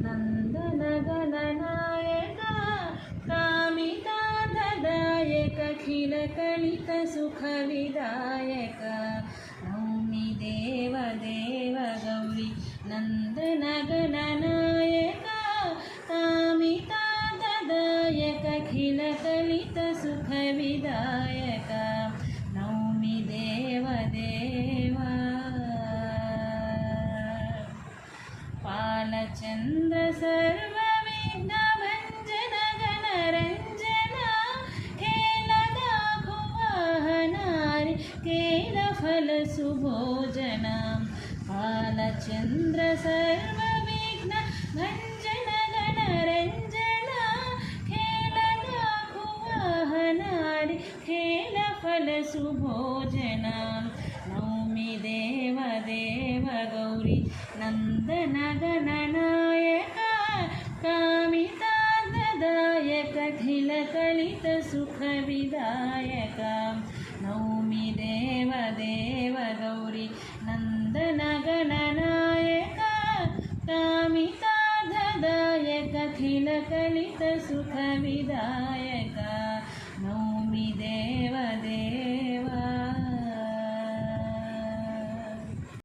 नन्दनगणनायक कामितार्थदायक अखिलकलितसुखविदायक नौमि देवदेव गौरी नन्दनगणनायक कामितार्थदायक अखिलकलितसुखविदायक नौमि देवदेव पालचन्द्र सर्वविघ्नभञ्जन गणरञ्जन खेलदाखुवाहनारि केलफलसुभोजन पालचन्द्र सर्वविघ्नभञ्जन गणरञ्जन खेलदाखुवाहनारि खेलफलसुभोजन नौमि देवदेव गौरी नन्दनगणनायक कामितार्थदायक अखिलकलितसुखविदायक नौमि देवदेव गौरी नन्दनगणनायक कामितार्थदायक अखिलकलितसुखविदायक